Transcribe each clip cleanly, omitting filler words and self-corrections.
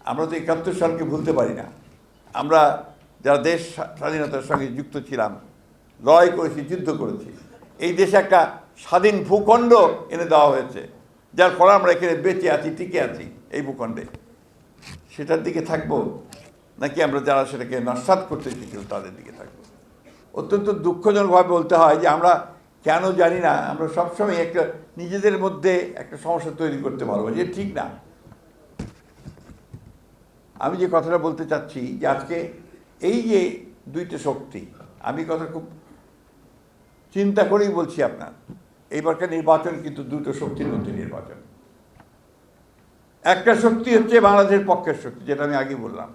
আমরা তো ৭১ সালকে ভুলতে পারি না। আমরা যারা দেশ স্বাধীনতার সঙ্গে যুক্ত ছিলাম, লড়াই করেছি, যুদ্ধ করেছি, এই দেশে একটা স্বাধীন ভূখণ্ড এনে দেওয়া হয়েছে, যার ফলে আমরা এখানে বেঁচে আছি, টিকে আছি এই ভূখণ্ডে। সেটার দিকে থাকবো নাকি আমরা যারা সেটাকে নস্যাৎ করতে চেয়েছিল তাদের দিকে থাকবো? অত্যন্ত দুঃখজনকভাবে বলতে হয় যে আমরা কেন জানি না, আমরা সবসময় একটা নিজেদের মধ্যে একটা সমস্যা তৈরি করতে পারবো, যে ঠিক না। আমি যে কথাটা বলতে চাচ্ছি যে আজকে এই যে দুইটা শক্তি, আমি কথা খুব চিন্তা করেই বলছি আপনার, এইবারকার নির্বাচন কিন্তু দুটো শক্তির মধ্যে নির্বাচন। একটা শক্তি হচ্ছে বাংলাদেশের পক্ষের শক্তি, যেটা আমি আগে বললাম।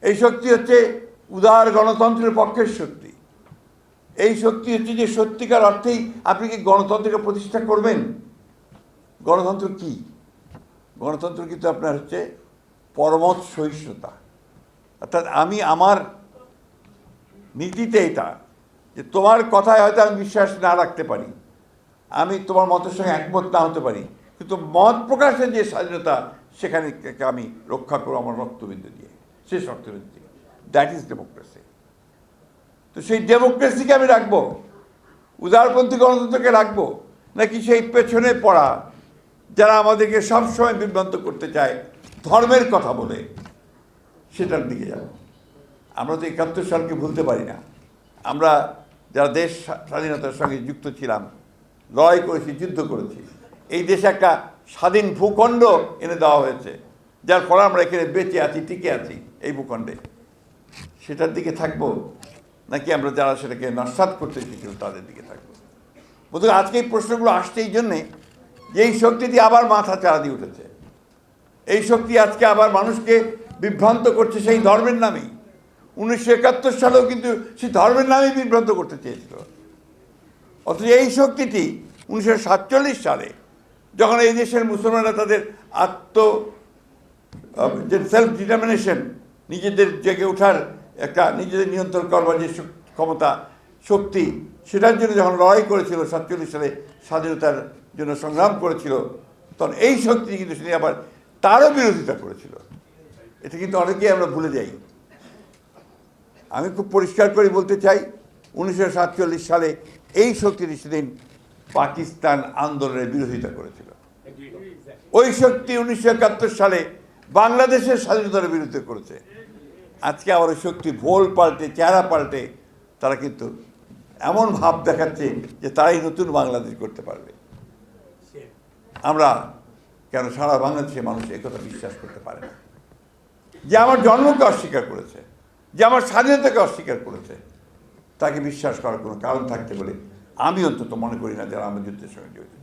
এই শক্তি হচ্ছে উদার গণতন্ত্রের পক্ষের শক্তি। এই শক্তি হচ্ছে যে সত্যিকার অর্থেই আপনি কি গণতন্ত্রকে প্রতিষ্ঠা করবেন। গণতন্ত্র কি? গণতন্ত্র কিন্তু আপনার হচ্ছে পরমত সহিষ্ণুতা। অর্থাৎ আমি আমার নীতিতে এটা, যে তোমার কথায় হয়তো আমি বিশ্বাস না রাখতে পারি, আমি তোমার মতের সঙ্গে একমত না হতে পারি, কিন্তু মত প্রকাশের যে স্বাধীনতা, সেখানে আমি রক্ষা করবো আমার রক্তবিন্দু দিয়ে, শেষ রক্তবিন্দু দিয়ে। That is democracy. তো সেই ডেমোক্রেসিকে আমি রাখবো, উদারপন্থী গণতন্ত্রকে রাখবো, নাকি সেই পেছনে পড়া যারা আমাদেরকে সবসময় বিভ্রান্ত করতে চায় ধর্মের কথা বলে, সেটার দিকে যাব? আমরা তো ৭১ সালকে ভুলতে পারি না। আমরা যারা দেশ স্বাধীনতার সঙ্গে যুক্ত ছিলাম, লড়াই করেছি, যুদ্ধ করেছি, এই দেশে একটা স্বাধীন ভূখণ্ড এনে দেওয়া হয়েছে, যার ফলে আমরা এখানে বেঁচে আছি, টিকে আছি এই ভূখণ্ডে। সেটার দিকে থাকবো নাকি আমরা যারা সেটাকে নস্যাৎ করতে চেয়েছিল তাদের দিকে থাকবো? বোধহয় আজকে এই প্রশ্নগুলো আসছে এই জন্যে যে এই শক্তিটি আবার মাথা চাড়া দিয়ে উঠেছে। এই শক্তি আজকে আবার মানুষকে বিভ্রান্ত করছে সেই ধর্মের নামেই। ১৯৭১ সালেও কিন্তু সেই ধর্মের নামেই বিভ্রান্ত করতে চেয়েছিল। অথচ এই শক্তিটি ১৯৪৭ সালে যখন এই দেশের মুসলমানরা তাদের যে সেলফ ডিটারমিনেশন, নিজেদের জেগে ওঠার একটা, নিজেদের নিয়ন্ত্রণ করবার যে ক্ষমতা, শক্তি, সেটার জন্য যখন লড়াই করেছিল, ৪৭ সালে স্বাধীনতার জন্য সংগ্রাম করেছিল, তখন এই শক্তি কিন্তু সেটি আবার তারও বিরোধিতা করেছিল। এটা কিন্তু অনেকেই আমরা ভুলে যাই। আমি খুব পরিষ্কার করে বলতে চাই, ১৯৪৭ সালে এই শক্তিটি সেদিন পাকিস্তান আন্দোলনের বিরোধিতা করেছিল। ওই শক্তি ১৯৭১ সালে বাংলাদেশের স্বাধীনতার বিরোধিতা করেছে। আজকে আবার ওই শক্তি ভোল পাল্টে, চেহারা পাল্টে তারা কিন্তু এমন ভাব দেখাচ্ছে যে তারাই নতুন বাংলাদেশ করতে পারবে। আমরা কেন সারা বাংলাদেশের মানুষ একথা বিশ্বাস করতে পারে না? যে আমার জন্মকে অস্বীকার করেছে, যে আমার স্বাধীনতাকে অস্বীকার করেছে, তাকে বিশ্বাস করার কোনো কারণ থাকতে বলে আমি অন্তত মনে করি না, যারা আমার যুদ্ধের সঙ্গে জড়িত।